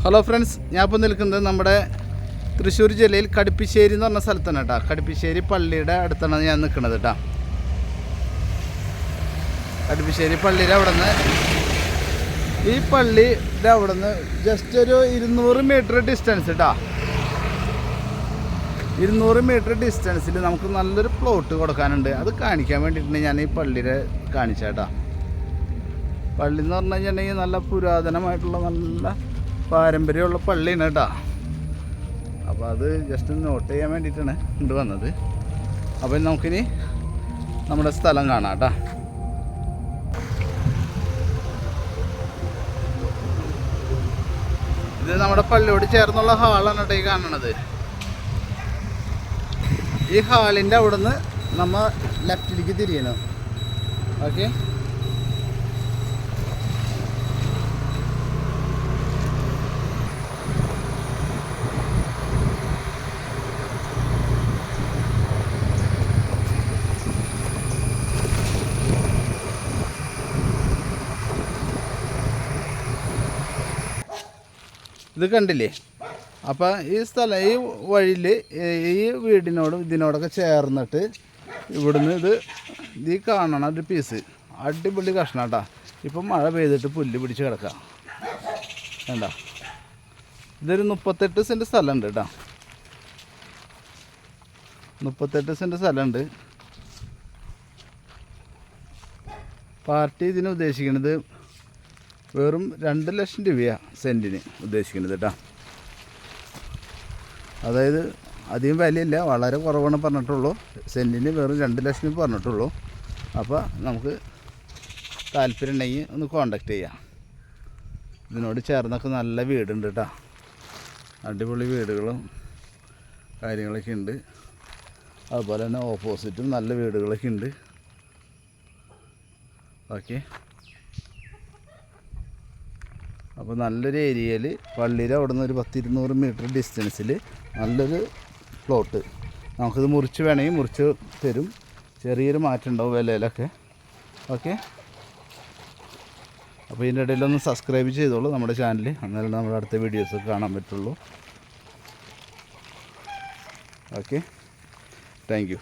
Hello friends, ഞാൻ ഇപ്പോൾ നിൽക്കുന്നത് നമ്മുടെ തൃശ്ശൂർ ജില്ലയിൽ കടുപ്പിശ്ശേരി എന്ന് പറഞ്ഞ സ്ഥലത്താണ് കേട്ടോ. കടുപ്പിശ്ശേരി പള്ളിയുടെ അടുത്താണ് ഞാൻ നിൽക്കുന്നത് കേട്ടോ. കടുപ്പിശ്ശേരി പള്ളിയുടെ അവിടെ നിന്ന് ഈ പള്ളിയുടെ അവിടെ നിന്ന് ജസ്റ്റ് ഒരു 200 മീറ്റർ ഡിസ്റ്റൻസ് കേട്ടോ. 200 മീറ്റർ ഡിസ്റ്റൻസിൽ നമുക്ക് നല്ലൊരു പ്ലോട്ട് കൊടുക്കാനുണ്ട്. അത് കാണിക്കാൻ വേണ്ടിയിട്ടാണ് ഞാൻ ഈ പള്ളിയുടെ കാണിച്ചേട്ടാ. പള്ളി എന്ന് പറഞ്ഞു കഴിഞ്ഞിട്ടുണ്ടെങ്കിൽ നല്ല പുരാതനമായിട്ടുള്ള നല്ല പാരമ്പര്യമുള്ള പള്ളിയാണ് കേട്ടോ. അപ്പോൾ അത് ജസ്റ്റ് നോട്ട് ചെയ്യാൻ വേണ്ടിയിട്ടാണ് കൊണ്ട് വന്നത്. അപ്പോൾ നമുക്കിനി നമ്മുടെ സ്ഥലം കാണാം കേട്ടോ. ഇത് നമ്മുടെ പള്ളിയോട് ചേർന്നുള്ള ഹാളാണ് കേട്ടോ ഈ കാണണത്. ഈ ഹാളിൻ്റെ അവിടെ നിന്ന് നമ്മൾ ലെഫ്റ്റിലേക്ക് തിരിയണം. ഓക്കെ, ഇത് കണ്ടില്ലേ? അപ്പോൾ ഈ സ്ഥലം ഈ വഴിയിൽ ഈ വീടിനോടും ഇതിനോടൊക്കെ ചേർന്നിട്ട് ഇവിടുന്ന് ഇത് കാണണം ഒരു പീസ് അടിപൊളി കഷ്ണം കേട്ടോ. ഇപ്പം മഴ പെയ്തിട്ട് പുല്ല് പിടിച്ച് കിടക്കാം വേണ്ട. ഇതൊരു 38 സെൻറ്റ് സ്ഥലമുണ്ട് കേട്ടോ. 38 സെൻറ്റ് സ്ഥലമുണ്ട്. പാർട്ടി ഇതിന് ഉദ്ദേശിക്കുന്നത് വെറും 2 ലക്ഷം രൂപയാണ് സെൻറ്റിന് ഉദ്ദേശിക്കുന്നത് കേട്ടോ. അതായത് അധികം വിലയില്ല, വളരെ കുറവാണ് പറഞ്ഞിട്ടുള്ളൂ. സെൻറ്റിന് വെറും 2 ലക്ഷം പറഞ്ഞിട്ടുള്ളൂ. അപ്പോൾ നമുക്ക് താല്പര്യം ഉണ്ടെങ്കിൽ ഒന്ന് കോണ്ടാക്ട് ചെയ്യാം. ഇതിനോട് ചേർന്നൊക്കെ നല്ല വീടുണ്ട് കേട്ടോ. അടിപൊളി വീടുകളും കാര്യങ്ങളൊക്കെ ഉണ്ട്. അതുപോലെ തന്നെ ഓപ്പോസിറ്റും നല്ല വീടുകളൊക്കെ ഉണ്ട്. ഓക്കെ, അപ്പോൾ നല്ലൊരു ഏരിയയിൽ പള്ളിയുടെ അവിടെ നിന്ന് ഒരു 10-200 മീറ്റർ ഡിസ്റ്റൻസിൽ നല്ലൊരു പ്ലോട്ട്. നമുക്കിത് മുറിച്ച് വേണമെങ്കിൽ മുറിച്ച് തരും. ചെറിയൊരു മാറ്റം ഉണ്ടാവും വിലയിലൊക്കെ. ഓക്കെ, അപ്പോൾ ഇതിൻ്റെ ഇടയിലൊന്ന് സബ്സ്ക്രൈബ് ചെയ്തോളൂ നമ്മുടെ ചാനൽ. എന്നാലും നമ്മുടെ അടുത്ത വീഡിയോസ് കാണാൻ പറ്റുള്ളൂ. Okay, thank you.